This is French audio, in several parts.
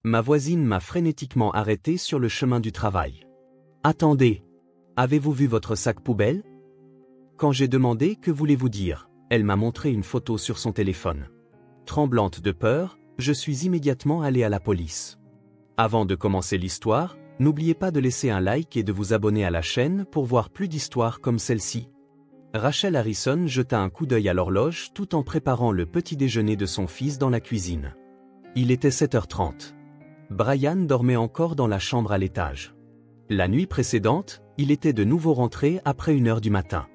Ma voisine m'a frénétiquement arrêté sur le chemin du travail. Attendez. Avez-vous vu votre sac poubelle? Quand j'ai demandé que voulez-vous dire, elle m'a montré une photo sur son téléphone. Tremblante de peur, je suis immédiatement allé à la police. Avant de commencer l'histoire, n'oubliez pas de laisser un like et de vous abonner à la chaîne pour voir plus d'histoires comme celle-ci. Rachel Harrison jeta un coup d'œil à l'horloge tout en préparant le petit déjeuner de son fils dans la cuisine. Il était 7h30. Brian dormait encore dans la chambre à l'étage. La nuit précédente, il était de nouveau rentré après 1h du matin.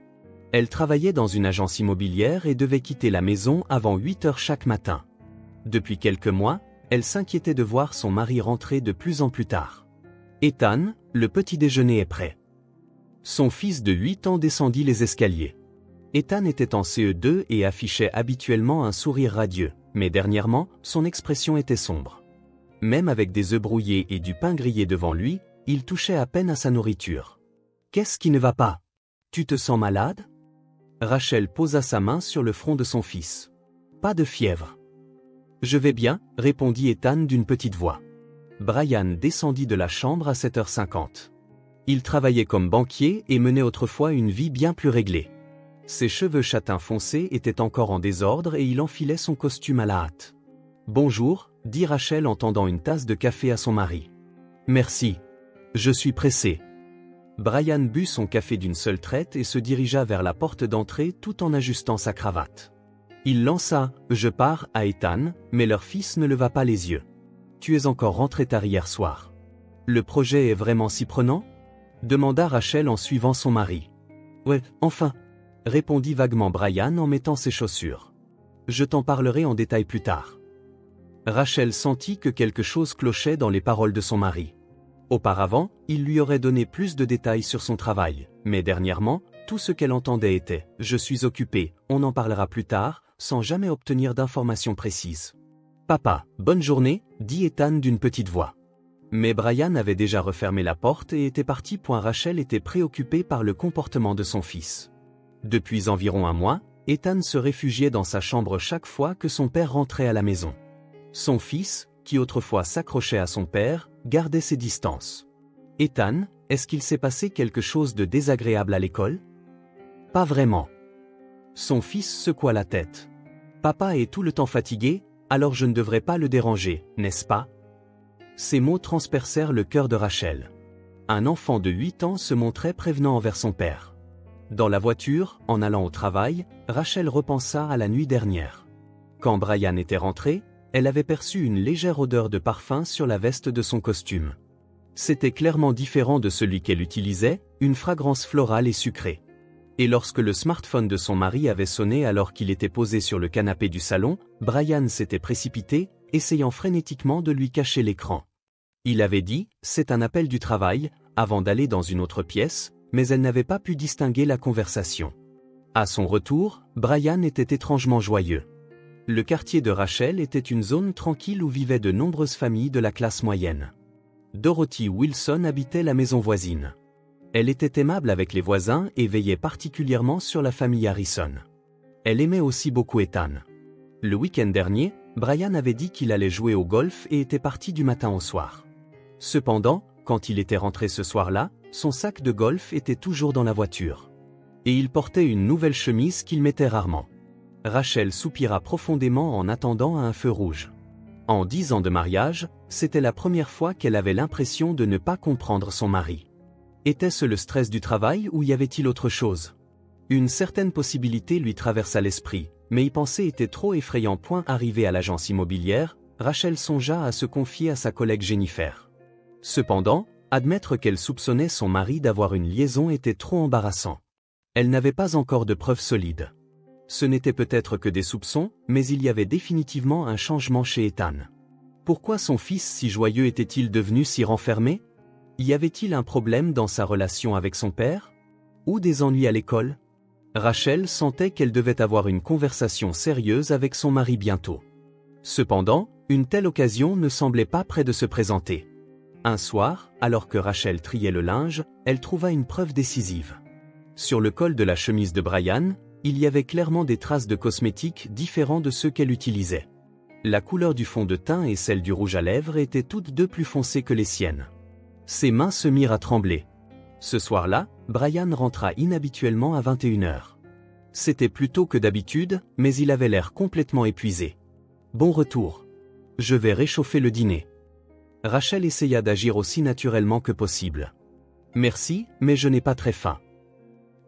Elle travaillait dans une agence immobilière et devait quitter la maison avant 8h chaque matin. Depuis quelques mois, elle s'inquiétait de voir son mari rentrer de plus en plus tard. Ethan, le petit déjeuner est prêt. Son fils de 8 ans descendit les escaliers. Ethan était en CE2 et affichait habituellement un sourire radieux, mais dernièrement, son expression était sombre. Même avec des œufs brouillés et du pain grillé devant lui, il touchait à peine à sa nourriture. « Qu'est-ce qui ne va pas? Tu te sens malade ?» Rachel posa sa main sur le front de son fils. « Pas de fièvre. »« Je vais bien, » répondit Ethan d'une petite voix. Brian descendit de la chambre à 7h50. Il travaillait comme banquier et menait autrefois une vie bien plus réglée. Ses cheveux châtains foncés étaient encore en désordre et il enfilait son costume à la hâte. « Bonjour, » dit Rachel en tendant une tasse de café à son mari. « Merci. Je suis pressé. » Brian but son café d'une seule traite et se dirigea vers la porte d'entrée tout en ajustant sa cravate. Il lança « Je pars » à Ethan, mais leur fils ne leva pas les yeux. « Tu es encore rentré tard hier soir. Le projet est vraiment si prenant ?» demanda Rachel en suivant son mari. « Ouais, enfin » répondit vaguement Brian en mettant ses chaussures. « Je t'en parlerai en détail plus tard. » Rachel sentit que quelque chose clochait dans les paroles de son mari. Auparavant, il lui aurait donné plus de détails sur son travail, mais dernièrement, tout ce qu'elle entendait était « Je suis occupé, on en parlera plus tard », sans jamais obtenir d'informations précises. « Papa, bonne journée », dit Ethan d'une petite voix. Mais Brian avait déjà refermé la porte et était parti. Rachel était préoccupée par le comportement de son fils. Depuis environ un mois, Ethan se réfugiait dans sa chambre chaque fois que son père rentrait à la maison. Son fils, qui autrefois s'accrochait à son père, gardait ses distances. « Ethan, est-ce qu'il s'est passé quelque chose de désagréable à l'école ?» « Pas vraiment. » Son fils secoua la tête. « Papa est tout le temps fatigué, alors je ne devrais pas le déranger, n'est-ce pas ?» Ces mots transpercèrent le cœur de Rachel. Un enfant de 8 ans se montrait prévenant envers son père. Dans la voiture, en allant au travail, Rachel repensa à la nuit dernière. Quand Brian était rentré, elle avait perçu une légère odeur de parfum sur la veste de son costume. C'était clairement différent de celui qu'elle utilisait, une fragrance florale et sucrée. Et lorsque le smartphone de son mari avait sonné alors qu'il était posé sur le canapé du salon, Brian s'était précipité, essayant frénétiquement de lui cacher l'écran. Il avait dit « C'est un appel du travail » avant d'aller dans une autre pièce, mais elle n'avait pas pu distinguer la conversation. À son retour, Brian était étrangement joyeux. Le quartier de Rachel était une zone tranquille où vivaient de nombreuses familles de la classe moyenne. Dorothy Wilson habitait la maison voisine. Elle était aimable avec les voisins et veillait particulièrement sur la famille Harrison. Elle aimait aussi beaucoup Ethan. Le week-end dernier, Brian avait dit qu'il allait jouer au golf et était parti du matin au soir. Cependant, quand il était rentré ce soir-là, son sac de golf était toujours dans la voiture. Et il portait une nouvelle chemise qu'il mettait rarement. Rachel soupira profondément en attendant à un feu rouge. En 10 ans de mariage, c'était la première fois qu'elle avait l'impression de ne pas comprendre son mari. Était-ce le stress du travail ou y avait-il autre chose? Une certaine possibilité lui traversa l'esprit, mais y penser était trop effrayant. Arrivée à l'agence immobilière, Rachel songea à se confier à sa collègue Jennifer. Cependant, admettre qu'elle soupçonnait son mari d'avoir une liaison était trop embarrassant. Elle n'avait pas encore de preuves solides. Ce n'était peut-être que des soupçons, mais il y avait définitivement un changement chez Ethan. Pourquoi son fils si joyeux était-il devenu si renfermé? Y avait-il un problème dans sa relation avec son père? Ou des ennuis à l'école? Rachel sentait qu'elle devait avoir une conversation sérieuse avec son mari bientôt. Cependant, une telle occasion ne semblait pas près de se présenter. Un soir, alors que Rachel triait le linge, elle trouva une preuve décisive. Sur le col de la chemise de Brian, il y avait clairement des traces de cosmétiques différents de ceux qu'elle utilisait. La couleur du fond de teint et celle du rouge à lèvres étaient toutes deux plus foncées que les siennes. Ses mains se mirent à trembler. Ce soir-là, Brian rentra inhabituellement à 21h. C'était plus tôt que d'habitude, mais il avait l'air complètement épuisé. Bon retour. Je vais réchauffer le dîner. Rachel essaya d'agir aussi naturellement que possible. Merci, mais je n'ai pas très faim.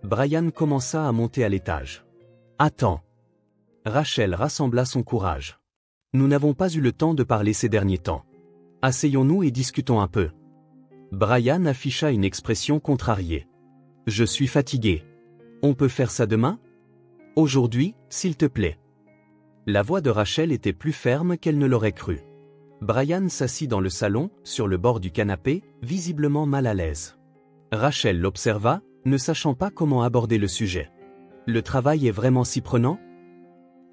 Brian commença à monter à l'étage. Attends. Rachel rassembla son courage. Nous n'avons pas eu le temps de parler ces derniers temps. Asseyons-nous et discutons un peu. Brian afficha une expression contrariée. Je suis fatigué. On peut faire ça demain? Aujourd'hui, s'il te plaît. La voix de Rachel était plus ferme qu'elle ne l'aurait cru. Brian s'assit dans le salon, sur le bord du canapé, visiblement mal à l'aise. Rachel l'observa, ne sachant pas comment aborder le sujet. Le travail est vraiment si prenant?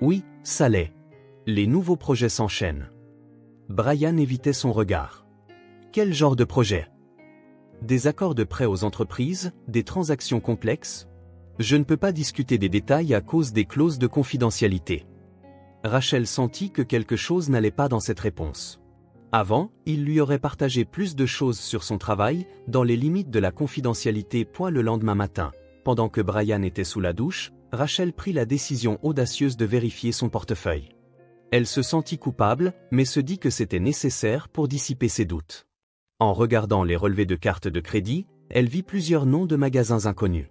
Oui, ça l'est. Les nouveaux projets s'enchaînent. Brian évitait son regard. Quel genre de projet? Des accords de prêt aux entreprises, des transactions complexes? Je ne peux pas discuter des détails à cause des clauses de confidentialité. Rachel sentit que quelque chose n'allait pas dans cette réponse. Avant, il lui aurait partagé plus de choses sur son travail, dans les limites de la confidentialité. Le lendemain matin, pendant que Brian était sous la douche, Rachel prit la décision audacieuse de vérifier son portefeuille. Elle se sentit coupable, mais se dit que c'était nécessaire pour dissiper ses doutes. En regardant les relevés de cartes de crédit, elle vit plusieurs noms de magasins inconnus.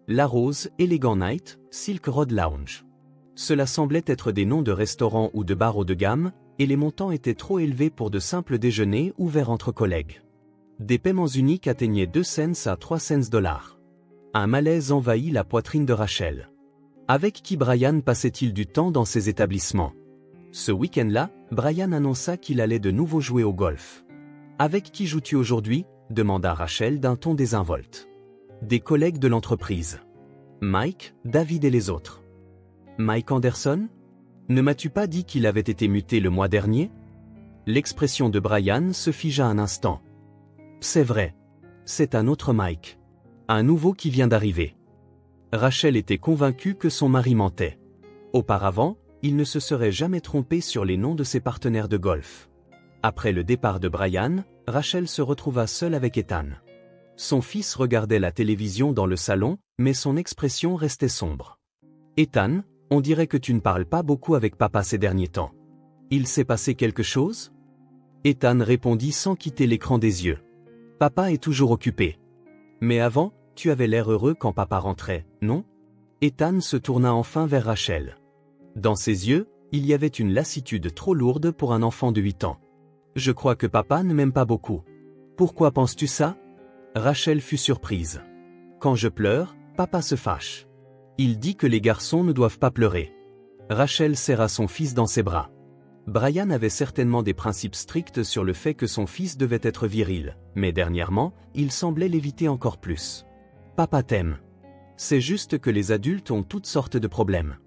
La Rose, Elegant Night, Silk Road Lounge. Cela semblait être des noms de restaurants ou de bars haut de gamme, et les montants étaient trop élevés pour de simples déjeuners ouverts entre collègues. Des paiements uniques atteignaient 2 cents à 3 cents $. Un malaise envahit la poitrine de Rachel. Avec qui Brian passait-il du temps dans ces établissements? Ce week-end-là, Brian annonça qu'il allait de nouveau jouer au golf. Avec qui joues-tu aujourd'hui? Demanda Rachel d'un ton désinvolte. Des collègues de l'entreprise. Mike, David et les autres. Mike Anderson? Ne m'as-tu pas dit qu'il avait été muté le mois dernier? L'expression de Brian se figea un instant. C'est vrai. C'est un autre Mike. Un nouveau qui vient d'arriver. Rachel était convaincue que son mari mentait. Auparavant, il ne se serait jamais trompé sur les noms de ses partenaires de golf. Après le départ de Brian, Rachel se retrouva seule avec Ethan. Son fils regardait la télévision dans le salon, mais son expression restait sombre. Ethan, on dirait que tu ne parles pas beaucoup avec papa ces derniers temps. Il s'est passé quelque chose? Ethan répondit sans quitter l'écran des yeux. Papa est toujours occupé. Mais avant, tu avais l'air heureux quand papa rentrait, non? Ethan se tourna enfin vers Rachel. Dans ses yeux, il y avait une lassitude trop lourde pour un enfant de 8 ans. Je crois que papa ne m'aime pas beaucoup. Pourquoi penses-tu ça? Rachel fut surprise. Quand je pleure, papa se fâche. Il dit que les garçons ne doivent pas pleurer. Rachel serra son fils dans ses bras. Brian avait certainement des principes stricts sur le fait que son fils devait être viril, mais dernièrement, il semblait l'éviter encore plus. Papa t'aime. C'est juste que les adultes ont toutes sortes de problèmes.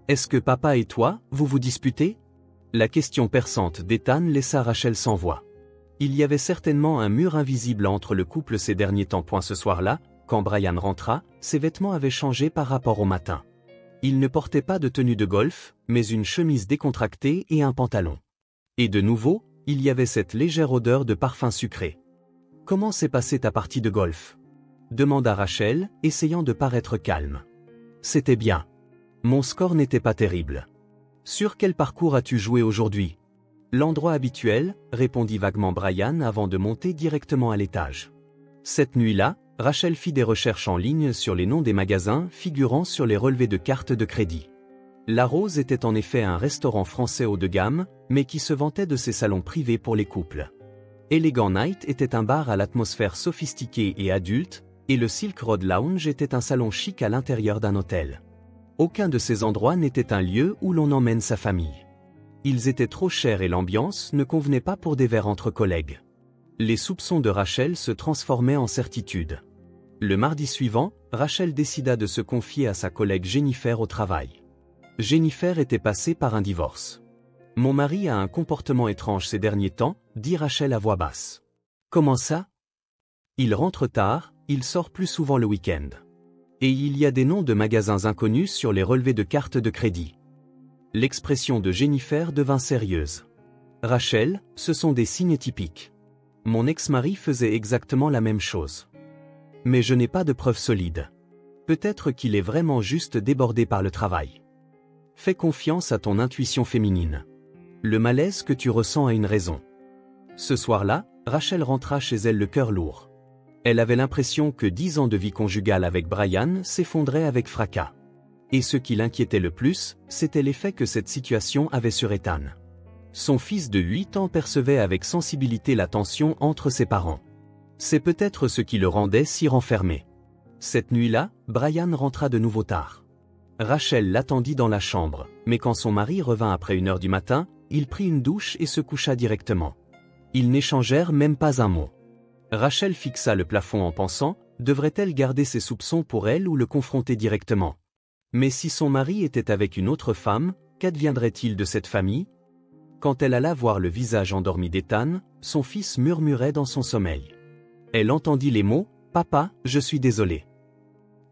Est-ce que papa et toi, vous vous disputez? La question perçante d'Ethan laissa Rachel sans voix. Il y avait certainement un mur invisible entre le couple ces derniers temps. Ce soir-là, quand Brian rentra, ses vêtements avaient changé par rapport au matin. Il ne portait pas de tenue de golf, mais une chemise décontractée et un pantalon. Et de nouveau, il y avait cette légère odeur de parfum sucré. Comment s'est passée ta partie de golf? Demanda Rachel, essayant de paraître calme. C'était bien. Mon score n'était pas terrible. Sur quel parcours as-tu joué aujourd'hui? L'endroit habituel, répondit vaguement Brian avant de monter directement à l'étage. Cette nuit-là, Rachel fit des recherches en ligne sur les noms des magasins figurant sur les relevés de cartes de crédit. La Rose était en effet un restaurant français haut de gamme, mais qui se vantait de ses salons privés pour les couples. Elegant Night était un bar à l'atmosphère sophistiquée et adulte, et le Silk Road Lounge était un salon chic à l'intérieur d'un hôtel. Aucun de ces endroits n'était un lieu où l'on emmène sa famille. Ils étaient trop chers et l'ambiance ne convenait pas pour des verres entre collègues. Les soupçons de Rachel se transformaient en certitude. Le mardi suivant, Rachel décida de se confier à sa collègue Jennifer au travail. Jennifer était passée par un divorce. Mon mari a un comportement étrange ces derniers temps, dit Rachel à voix basse. Comment ça? Il rentre tard, il sort plus souvent le week-end. Et il y a des noms de magasins inconnus sur les relevés de cartes de crédit. L'expression de Jennifer devint sérieuse. Rachel, ce sont des signes typiques. Mon ex-mari faisait exactement la même chose. Mais je n'ai pas de preuves solides. Peut-être qu'il est vraiment juste débordé par le travail. Fais confiance à ton intuition féminine. Le malaise que tu ressens a une raison. Ce soir-là, Rachel rentra chez elle le cœur lourd. Elle avait l'impression que 10 ans de vie conjugale avec Brian s'effondraient avec fracas. Et ce qui l'inquiétait le plus, c'était l'effet que cette situation avait sur Ethan. Son fils de 8 ans percevait avec sensibilité la tension entre ses parents. C'est peut-être ce qui le rendait si renfermé. Cette nuit-là, Brian rentra de nouveau tard. Rachel l'attendit dans la chambre, mais quand son mari revint après 1 heure du matin, il prit une douche et se coucha directement. Ils n'échangèrent même pas un mot. Rachel fixa le plafond en pensant, devrait-elle garder ses soupçons pour elle ou le confronter directement? Mais si son mari était avec une autre femme, qu'adviendrait-il de cette famille? Quand elle alla voir le visage endormi d'Ethan, son fils murmurait dans son sommeil. Elle entendit les mots « Papa, je suis désolé ».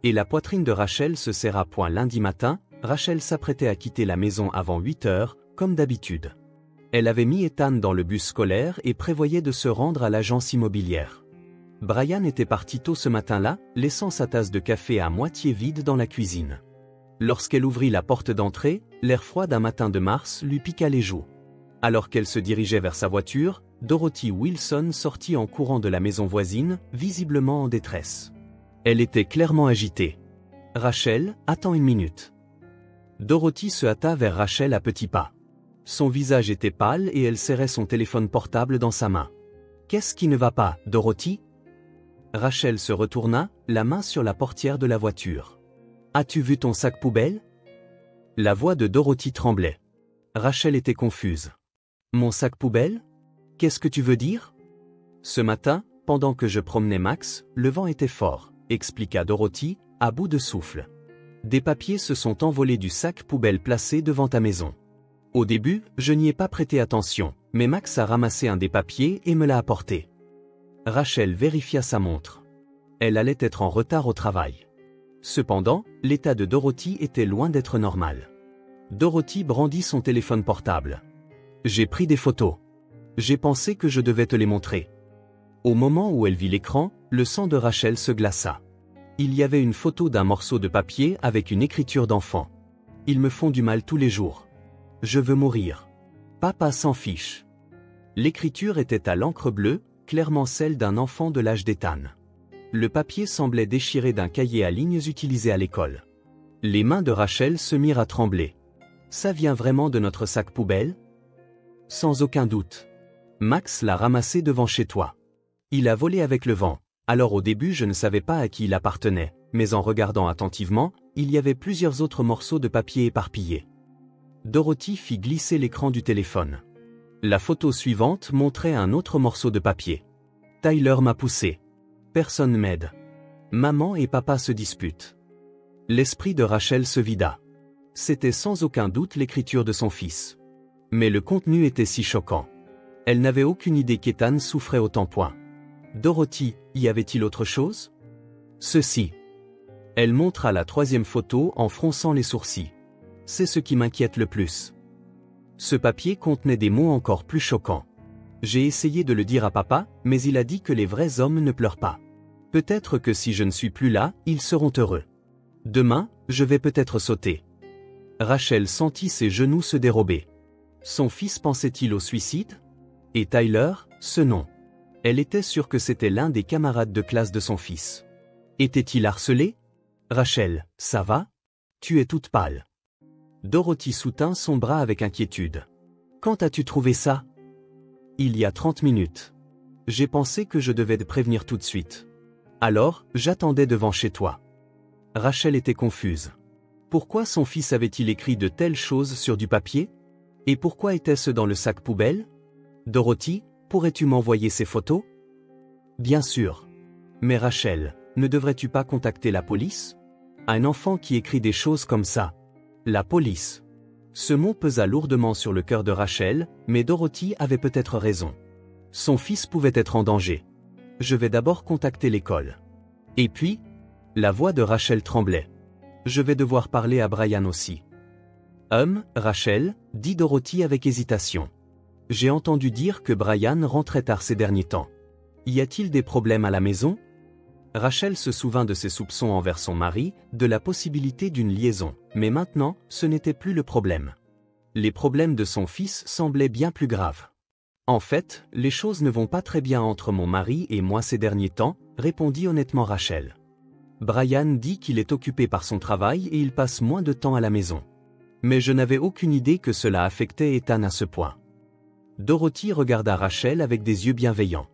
Et la poitrine de Rachel se serra. Lundi matin, Rachel s'apprêtait à quitter la maison avant 8 heures, comme d'habitude. Elle avait mis Ethan dans le bus scolaire et prévoyait de se rendre à l'agence immobilière. Brian était parti tôt ce matin-là, laissant sa tasse de café à moitié vide dans la cuisine. Lorsqu'elle ouvrit la porte d'entrée, l'air froid d'un matin de mars lui piqua les joues. Alors qu'elle se dirigeait vers sa voiture, Dorothy Wilson sortit en courant de la maison voisine, visiblement en détresse. Elle était clairement agitée. « Rachel, attends 1 minute. » Dorothy se hâta vers Rachel à petits pas. Son visage était pâle et elle serrait son téléphone portable dans sa main. « Qu'est-ce qui ne va pas, Dorothy ?» Rachel se retourna, la main sur la portière de la voiture. « As-tu vu ton sac poubelle ?» La voix de Dorothy tremblait. Rachel était confuse. « Mon sac poubelle ? Qu'est-ce que tu veux dire ?» Ce matin, pendant que je promenais Max, le vent était fort, expliqua Dorothy, à bout de souffle. Des papiers se sont envolés du sac poubelle placé devant ta maison. Au début, je n'y ai pas prêté attention, mais Max a ramassé un des papiers et me l'a apporté. Rachel vérifia sa montre. Elle allait être en retard au travail. Cependant, l'état de Dorothy était loin d'être normal. Dorothy brandit son téléphone portable. « J'ai pris des photos. J'ai pensé que je devais te les montrer. » Au moment où elle vit l'écran, le sang de Rachel se glaça. Il y avait une photo d'un morceau de papier avec une écriture d'enfant. « Ils me font du mal tous les jours. Je veux mourir. Papa s'en fiche. » L'écriture était à l'encre bleue, clairement celle d'un enfant de l'âge d'Ethan. Le papier semblait déchiré d'un cahier à lignes utilisé à l'école. Les mains de Rachel se mirent à trembler. « Ça vient vraiment de notre sac poubelle ? » « Sans aucun doute. Max l'a ramassé devant chez toi. Il a volé avec le vent. Alors au début je ne savais pas à qui il appartenait, mais en regardant attentivement, il y avait plusieurs autres morceaux de papier éparpillés. » Dorothy fit glisser l'écran du téléphone. La photo suivante montrait un autre morceau de papier. « Tyler m'a poussé. Personne m'aide. Maman et papa se disputent. » L'esprit de Rachel se vida. C'était sans aucun doute l'écriture de son fils. Mais le contenu était si choquant. Elle n'avait aucune idée qu'Ethan souffrait autant. Dorothy, y avait-il autre chose? Ceci. Elle montra la 3e photo en fronçant les sourcils. C'est ce qui m'inquiète le plus. Ce papier contenait des mots encore plus choquants. J'ai essayé de le dire à papa, mais il a dit que les vrais hommes ne pleurent pas. Peut-être que si je ne suis plus là, ils seront heureux. Demain, je vais peut-être sauter. Rachel sentit ses genoux se dérober. Son fils pensait-il au suicide? Et Tyler, ce nom. Elle était sûre que c'était l'un des camarades de classe de son fils. Était-il harcelé? Rachel, ça va? Tu es toute pâle. Dorothy soutint son bras avec inquiétude. Quand as-tu trouvé ça? Il y a 30 minutes. J'ai pensé que je devais te prévenir tout de suite. Alors, j'attendais devant chez toi. Rachel était confuse. Pourquoi son fils avait-il écrit de telles choses sur du papier? Et pourquoi était-ce dans le sac poubelle? Dorothy, pourrais-tu m'envoyer ces photos? Bien sûr. Mais Rachel, ne devrais-tu pas contacter la police? Un enfant qui écrit des choses comme ça. La police. Ce mot pesa lourdement sur le cœur de Rachel, mais Dorothy avait peut-être raison. Son fils pouvait être en danger. Je vais d'abord contacter l'école. Et puis, la voix de Rachel tremblait. Je vais devoir parler à Brian aussi. Rachel, dit Dorothy avec hésitation. J'ai entendu dire que Brian rentrait tard ces derniers temps. Y a-t-il des problèmes à la maison? Rachel se souvint de ses soupçons envers son mari, de la possibilité d'une liaison, mais maintenant, ce n'était plus le problème. Les problèmes de son fils semblaient bien plus graves. En fait, les choses ne vont pas très bien entre mon mari et moi ces derniers temps, répondit honnêtement Rachel. Brian dit qu'il est occupé par son travail et il passe moins de temps à la maison. Mais je n'avais aucune idée que cela affectait Ethan à ce point. Dorothy regarda Rachel avec des yeux bienveillants.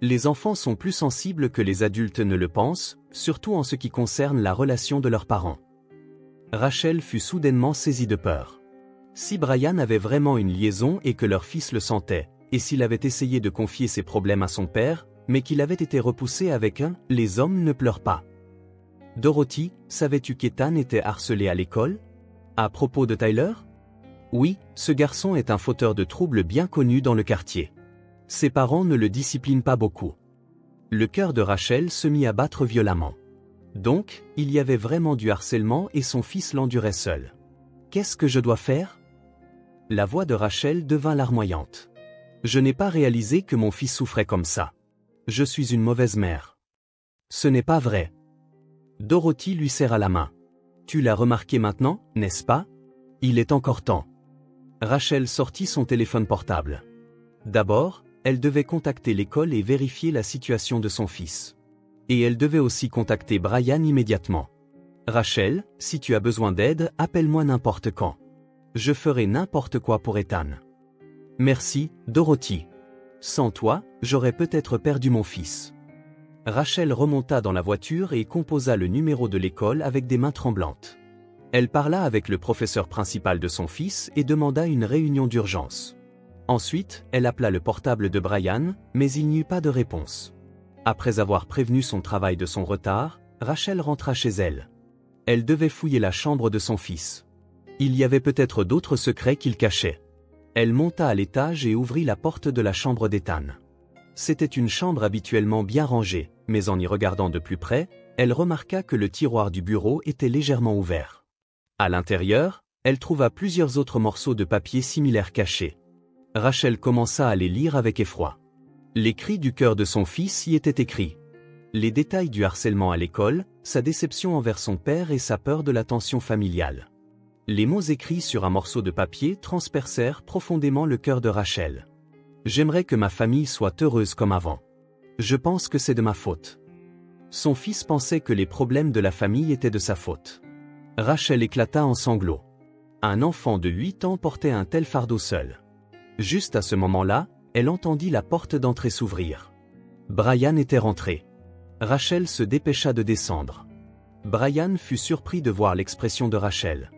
Les enfants sont plus sensibles que les adultes ne le pensent, surtout en ce qui concerne la relation de leurs parents. Rachel fut soudainement saisie de peur. Si Brian avait vraiment une liaison et que leur fils le sentait, et s'il avait essayé de confier ses problèmes à son père, mais qu'il avait été repoussé avec un « les hommes ne pleurent pas ». Dorothy, savais-tu qu'Ethan était harcelé à l'école? À propos de Tyler? Oui, ce garçon est un fauteur de troubles bien connu dans le quartier. Ses parents ne le disciplinent pas beaucoup. Le cœur de Rachel se mit à battre violemment. Donc, il y avait vraiment du harcèlement et son fils l'endurait seul. Qu'est-ce que je dois faire? La voix de Rachel devint larmoyante. Je n'ai pas réalisé que mon fils souffrait comme ça. Je suis une mauvaise mère. Ce n'est pas vrai. Dorothy lui serra la main. Tu l'as remarqué maintenant, n'est-ce pas? Il est encore temps. Rachel sortit son téléphone portable. D'abord, elle devait contacter l'école et vérifier la situation de son fils. Et elle devait aussi contacter Brian immédiatement. Rachel, si tu as besoin d'aide, appelle-moi n'importe quand. Je ferai n'importe quoi pour Ethan. Merci, Dorothy. Sans toi, j'aurais peut-être perdu mon fils. Rachel remonta dans la voiture et composa le numéro de l'école avec des mains tremblantes. Elle parla avec le professeur principal de son fils et demanda une réunion d'urgence. Ensuite, elle appela le portable de Brian, mais il n'y eut pas de réponse. Après avoir prévenu son travail de son retard, Rachel rentra chez elle. Elle devait fouiller la chambre de son fils. Il y avait peut-être d'autres secrets qu'il cachait. Elle monta à l'étage et ouvrit la porte de la chambre d'Ethan. C'était une chambre habituellement bien rangée, mais en y regardant de plus près, elle remarqua que le tiroir du bureau était légèrement ouvert. À l'intérieur, elle trouva plusieurs autres morceaux de papier similaires cachés. Rachel commença à les lire avec effroi. Les cris du cœur de son fils y étaient écrits. Les détails du harcèlement à l'école, sa déception envers son père et sa peur de la tension familiale. Les mots écrits sur un morceau de papier transpercèrent profondément le cœur de Rachel. J'aimerais que ma famille soit heureuse comme avant. Je pense que c'est de ma faute. Son fils pensait que les problèmes de la famille étaient de sa faute. Rachel éclata en sanglots. Un enfant de 8 ans portait un tel fardeau seul. Juste à ce moment-là, elle entendit la porte d'entrée s'ouvrir. Brian était rentré. Rachel se dépêcha de descendre. Brian fut surpris de voir l'expression de Rachel.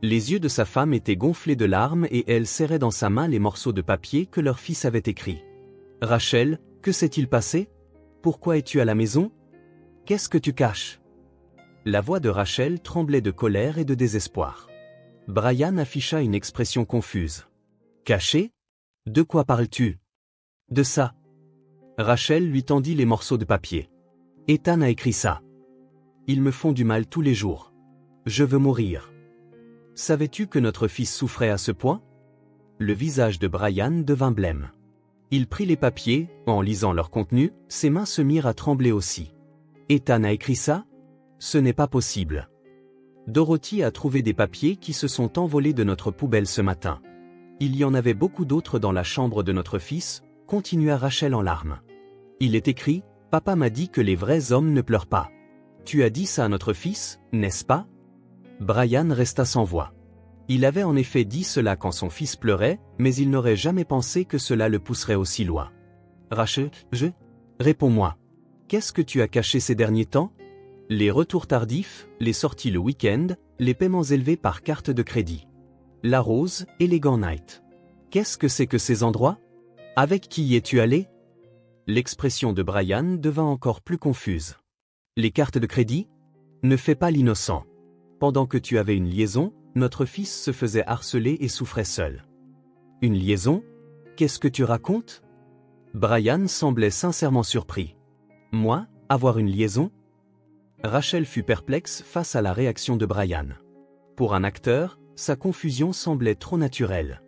Les yeux de sa femme étaient gonflés de larmes et elle serrait dans sa main les morceaux de papier que leur fils avait écrits. « Rachel, que s'est-il passé? Pourquoi es-tu à la maison? Qu'est-ce que tu caches ?» La voix de Rachel tremblait de colère et de désespoir. Brian afficha une expression confuse. « Caché? De quoi parles-tu? » « De ça. » Rachel lui tendit les morceaux de papier. « Ethan a écrit ça. Ils me font du mal tous les jours. Je veux mourir. Savais-tu que notre fils souffrait à ce point? » Le visage de Brian devint blême. Il prit les papiers, en lisant leur contenu, ses mains se mirent à trembler aussi. « Ethan a écrit ça? Ce n'est pas possible. Dorothy a trouvé des papiers qui se sont envolés de notre poubelle ce matin. Il y en avait beaucoup d'autres dans la chambre de notre fils, continua Rachel en larmes. Il est écrit, « Papa m'a dit que les vrais hommes ne pleurent pas. Tu as dit ça à notre fils, n'est-ce pas? » Brian resta sans voix. Il avait en effet dit cela quand son fils pleurait, mais il n'aurait jamais pensé que cela le pousserait aussi loin. « Rachel, réponds-moi. Qu'est-ce que tu as caché ces derniers temps? Les retours tardifs, les sorties le week-end, les paiements élevés par carte de crédit. La Rose et les Gants Night. Qu'est-ce que c'est que ces endroits? Avec qui y es-tu allé? » L'expression de Brian devint encore plus confuse. « Les cartes de crédit? Ne fais pas l'innocent. Pendant que tu avais une liaison, notre fils se faisait harceler et souffrait seul. » « Une liaison? Qu'est-ce que tu racontes? » Brian semblait sincèrement surpris. « Moi, avoir une liaison? » Rachel fut perplexe face à la réaction de Brian. Pour un acteur, Sa confusion semblait trop naturelle.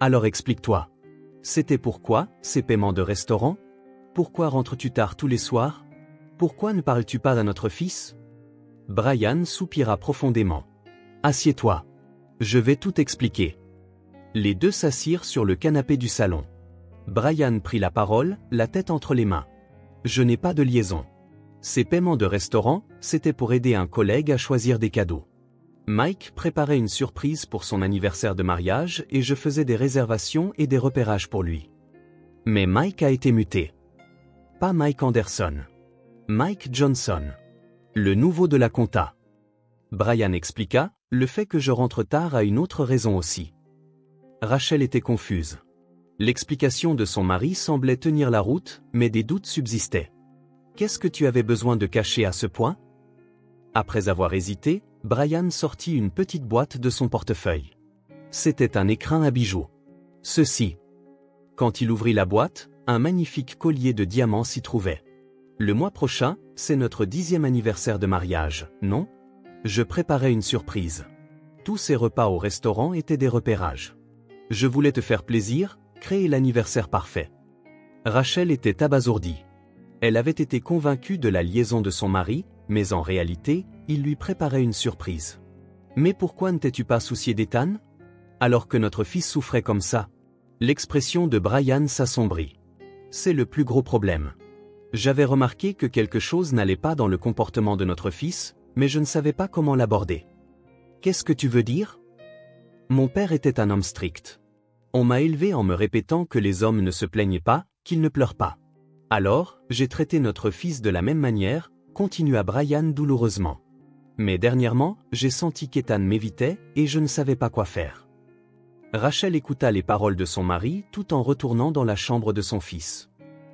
Alors explique-toi. C'était pourquoi, ces paiements de restaurant? Pourquoi rentres-tu tard tous les soirs? Pourquoi ne parles-tu pas à notre fils? Brian soupira profondément. Assieds-toi. Je vais tout expliquer. Les deux s'assirent sur le canapé du salon. Brian prit la parole, la tête entre les mains. Je n'ai pas de liaison. Ces paiements de restaurant, c'était pour aider un collègue à choisir des cadeaux. Mike préparait une surprise pour son anniversaire de mariage et je faisais des réservations et des repérages pour lui. Mais Mike a été muté. Pas Mike Anderson. Mike Johnson. Le nouveau de la compta. Brian expliqua, le fait que je rentre tard a une autre raison aussi. Rachel était confuse. L'explication de son mari semblait tenir la route, mais des doutes subsistaient. Qu'est-ce que tu avais besoin de cacher à ce point? Après avoir hésité, Brian sortit une petite boîte de son portefeuille. C'était un écrin à bijoux. Ceci. Quand il ouvrit la boîte, un magnifique collier de diamants s'y trouvait. Le mois prochain, c'est notre 10e anniversaire de mariage, non? Je préparais une surprise. Tous ces repas au restaurant étaient des repérages. Je voulais te faire plaisir, créer l'anniversaire parfait. Rachel était abasourdie. Elle avait été convaincue de la liaison de son mari, mais en réalité, il lui préparait une surprise. Mais pourquoi ne t'es-tu pas soucié d'Ethan? Alors que notre fils souffrait comme ça. L'expression de Brian s'assombrit. C'est le plus gros problème. J'avais remarqué que quelque chose n'allait pas dans le comportement de notre fils, mais je ne savais pas comment l'aborder. Qu'est-ce que tu veux dire? Mon père était un homme strict. On m'a élevé en me répétant que les hommes ne se plaignaient pas, qu'ils ne pleurent pas. Alors, j'ai traité notre fils de la même manière, continua Brian douloureusement. Mais dernièrement, j'ai senti qu'Ethan m'évitait et je ne savais pas quoi faire. Rachel écouta les paroles de son mari tout en retournant dans la chambre de son fils.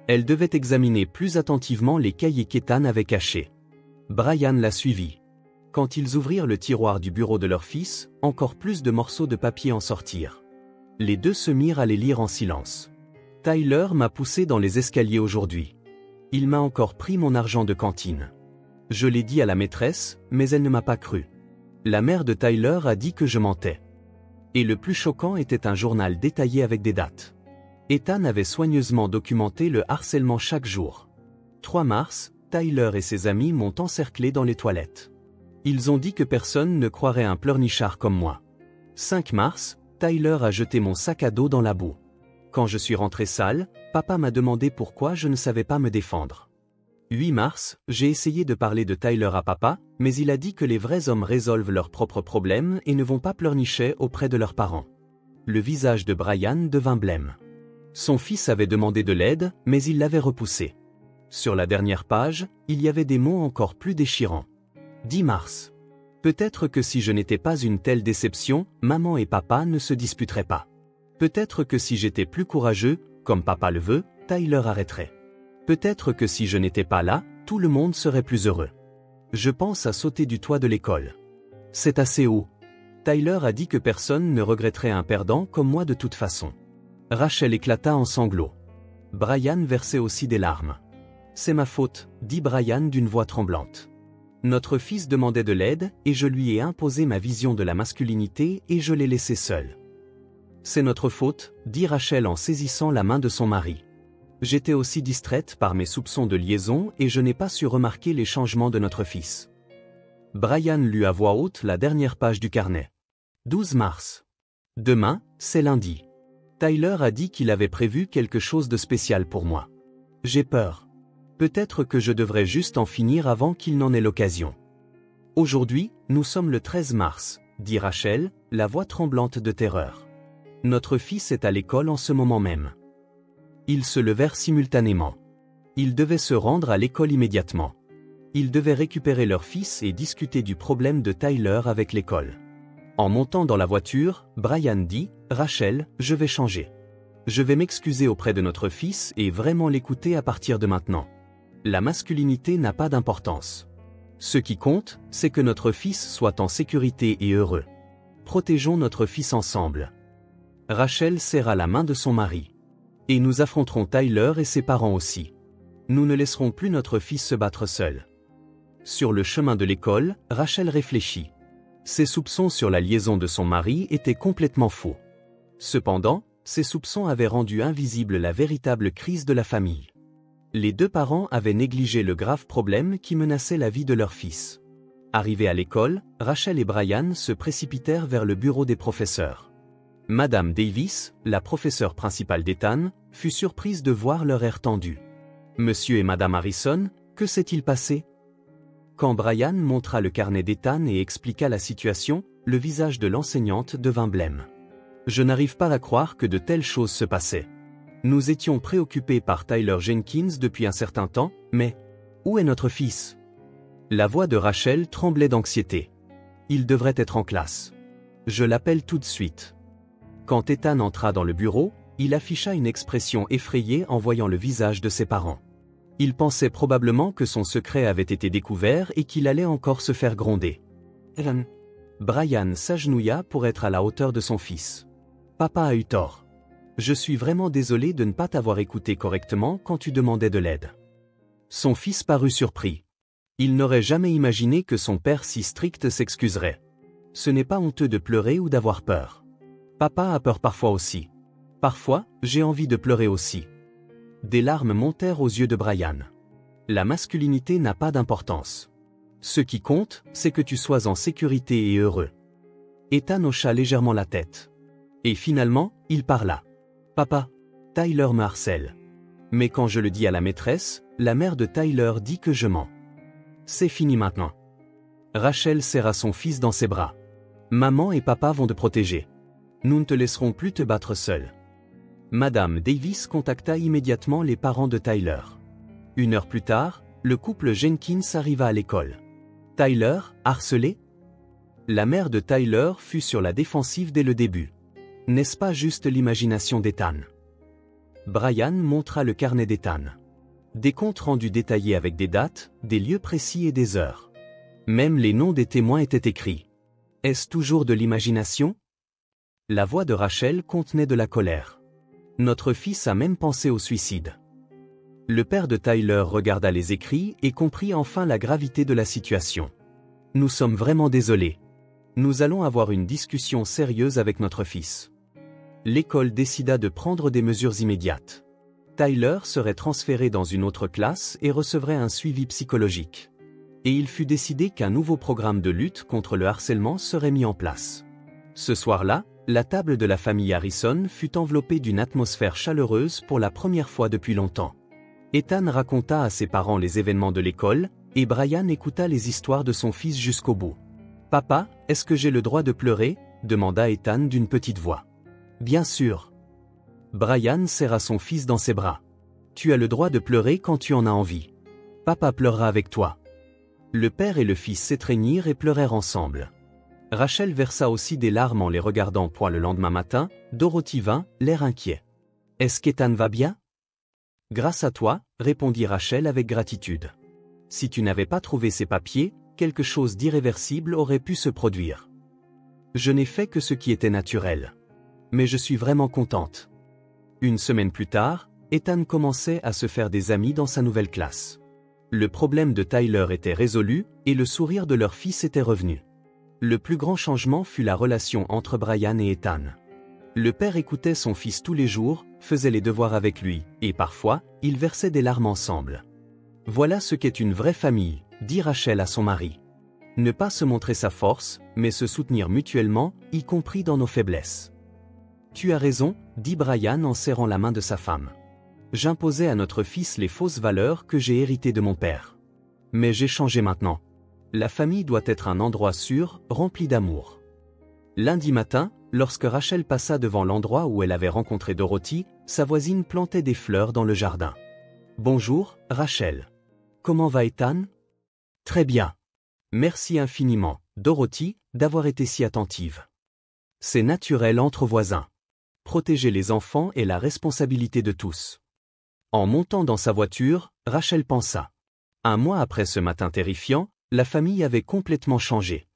Elle devait examiner plus attentivement les cahiers qu'Ethan avait cachés. Brian la suivit. Quand ils ouvrirent le tiroir du bureau de leur fils, encore plus de morceaux de papier en sortirent. Les deux se mirent à les lire en silence. Tyler m'a poussé dans les escaliers aujourd'hui. Il m'a encore pris mon argent de cantine. Je l'ai dit à la maîtresse, mais elle ne m'a pas cru. La mère de Tyler a dit que je mentais. Et le plus choquant était un journal détaillé avec des dates. Ethan avait soigneusement documenté le harcèlement chaque jour. 3 mars, Tyler et ses amis m'ont encerclé dans les toilettes. Ils ont dit que personne ne croirait un pleurnichard comme moi. 5 mars, Tyler a jeté mon sac à dos dans la boue. Quand je suis rentré sale, papa m'a demandé pourquoi je ne savais pas me défendre. 8 mars, j'ai essayé de parler de Tyler à papa, mais il a dit que les vrais hommes résolvent leurs propres problèmes et ne vont pas pleurnicher auprès de leurs parents. Le visage de Brian devint blême. Son fils avait demandé de l'aide, mais il l'avait repoussé. Sur la dernière page, il y avait des mots encore plus déchirants. 10 mars. Peut-être que si je n'étais pas une telle déception, maman et papa ne se disputeraient pas. Peut-être que si j'étais plus courageux, comme papa le veut, Tyler arrêterait. Peut-être que si je n'étais pas là, tout le monde serait plus heureux. Je pense à sauter du toit de l'école. C'est assez haut. Tyler a dit que personne ne regretterait un perdant comme moi de toute façon. Rachel éclata en sanglots. Brian versait aussi des larmes. C'est ma faute, dit Brian d'une voix tremblante. Notre fils demandait de l'aide et je lui ai imposé ma vision de la masculinité et je l'ai laissé seul. C'est notre faute, dit Rachel en saisissant la main de son mari. J'étais aussi distraite par mes soupçons de liaison et je n'ai pas su remarquer les changements de notre fils. Brian lut à voix haute la dernière page du carnet. 12 mars. Demain, c'est lundi. Tyler a dit qu'il avait prévu quelque chose de spécial pour moi. J'ai peur. Peut-être que je devrais juste en finir avant qu'il n'en ait l'occasion. Aujourd'hui, nous sommes le 13 mars, dit Rachel, la voix tremblante de terreur. Notre fils est à l'école en ce moment même. Ils se levèrent simultanément. Ils devaient se rendre à l'école immédiatement. Ils devaient récupérer leur fils et discuter du problème de Tyler avec l'école. En montant dans la voiture, Brian dit « Rachel, je vais changer. Je vais m'excuser auprès de notre fils et vraiment l'écouter à partir de maintenant. La masculinité n'a pas d'importance. Ce qui compte, c'est que notre fils soit en sécurité et heureux. Protégeons notre fils ensemble. » Rachel serra la main de son mari. Et nous affronterons Tyler et ses parents aussi. Nous ne laisserons plus notre fils se battre seul. Sur le chemin de l'école, Rachel réfléchit. Ses soupçons sur la liaison de son mari étaient complètement faux. Cependant, ces soupçons avaient rendu invisible la véritable crise de la famille. Les deux parents avaient négligé le grave problème qui menaçait la vie de leur fils. Arrivés à l'école, Rachel et Brian se précipitèrent vers le bureau des professeurs. Madame Davis, la professeure principale d'Ethan, fut surprise de voir leur air tendu. « Monsieur et Madame Harrison, que s'est-il passé ?» Quand Brian montra le carnet d'Ethan et expliqua la situation, le visage de l'enseignante devint blême. « Je n'arrive pas à croire que de telles choses se passaient. Nous étions préoccupés par Tyler Jenkins depuis un certain temps, mais où est notre fils ?» La voix de Rachel tremblait d'anxiété. « Il devrait être en classe. Je l'appelle tout de suite. » Quand Ethan entra dans le bureau, il afficha une expression effrayée en voyant le visage de ses parents. Il pensait probablement que son secret avait été découvert et qu'il allait encore se faire gronder. Brian s'agenouilla pour être à la hauteur de son fils. « Papa a eu tort. Je suis vraiment désolé de ne pas t'avoir écouté correctement quand tu demandais de l'aide. » Son fils parut surpris. Il n'aurait jamais imaginé que son père si strict s'excuserait. Ce n'est pas honteux de pleurer ou d'avoir peur. Papa a peur parfois aussi. Parfois, j'ai envie de pleurer aussi. Des larmes montèrent aux yeux de Brian. La masculinité n'a pas d'importance. Ce qui compte, c'est que tu sois en sécurité et heureux. Ethan hocha légèrement la tête. Et finalement, il parla. Papa, Tyler me harcèle. Mais quand je le dis à la maîtresse, la mère de Tyler dit que je mens. C'est fini maintenant. Rachel serra son fils dans ses bras. Maman et papa vont te protéger. Nous ne te laisserons plus te battre seul. Madame Davis contacta immédiatement les parents de Tyler. 1 heure plus tard, le couple Jenkins arriva à l'école. Tyler, harcelé? La mère de Tyler fut sur la défensive dès le début. N'est-ce pas juste l'imagination d'Ethan? Brian montra le carnet d'Ethan. Des comptes rendus détaillés avec des dates, des lieux précis et des heures. Même les noms des témoins étaient écrits. Est-ce toujours de l'imagination? La voix de Rachel contenait de la colère. Notre fils a même pensé au suicide. Le père de Tyler regarda les écrits et comprit enfin la gravité de la situation. Nous sommes vraiment désolés. Nous allons avoir une discussion sérieuse avec notre fils. L'école décida de prendre des mesures immédiates. Tyler serait transféré dans une autre classe et recevrait un suivi psychologique. Et il fut décidé qu'un nouveau programme de lutte contre le harcèlement serait mis en place. Ce soir-là, la table de la famille Harrison fut enveloppée d'une atmosphère chaleureuse pour la première fois depuis longtemps. Ethan raconta à ses parents les événements de l'école, et Brian écouta les histoires de son fils jusqu'au bout. « Papa, est-ce que j'ai le droit de pleurer ?» demanda Ethan d'une petite voix. « Bien sûr. » Brian serra son fils dans ses bras. « Tu as le droit de pleurer quand tu en as envie. Papa pleurera avec toi. » Le père et le fils s'étreignirent et pleurèrent ensemble. Rachel versa aussi des larmes en les regardant. Le lendemain matin, Dorothy vint, l'air inquiet. « Est-ce qu'Ethan va bien ?»« Grâce à toi, » répondit Rachel avec gratitude. « Si tu n'avais pas trouvé ces papiers, quelque chose d'irréversible aurait pu se produire. Je n'ai fait que ce qui était naturel. Mais je suis vraiment contente. » 1 semaine plus tard, Ethan commençait à se faire des amis dans sa nouvelle classe. Le problème de Tyler était résolu, et le sourire de leur fils était revenu. Le plus grand changement fut la relation entre Brian et Ethan. Le père écoutait son fils tous les jours, faisait les devoirs avec lui, et parfois, ils versaient des larmes ensemble. « Voilà ce qu'est une vraie famille », dit Rachel à son mari. « Ne pas se montrer sa force, mais se soutenir mutuellement, y compris dans nos faiblesses. »« Tu as raison », dit Brian en serrant la main de sa femme. « J'imposais à notre fils les fausses valeurs que j'ai héritées de mon père. Mais j'ai changé maintenant. La famille doit être un endroit sûr, rempli d'amour. » Lundi matin, lorsque Rachel passa devant l'endroit où elle avait rencontré Dorothy, sa voisine plantait des fleurs dans le jardin. « Bonjour, Rachel. Comment va Ethan ? » « Très bien. Merci infiniment, Dorothy, d'avoir été si attentive. C'est naturel entre voisins. Protéger les enfants est la responsabilité de tous. » En montant dans sa voiture, Rachel pensa. 1 mois après ce matin terrifiant, la famille avait complètement changé.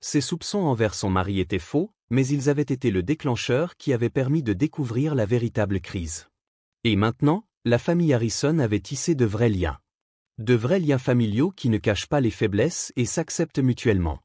Ses soupçons envers son mari étaient faux, mais ils avaient été le déclencheur qui avait permis de découvrir la véritable crise. Et maintenant, la famille Harrison avait tissé de vrais liens. De vrais liens familiaux qui ne cachent pas les faiblesses et s'acceptent mutuellement.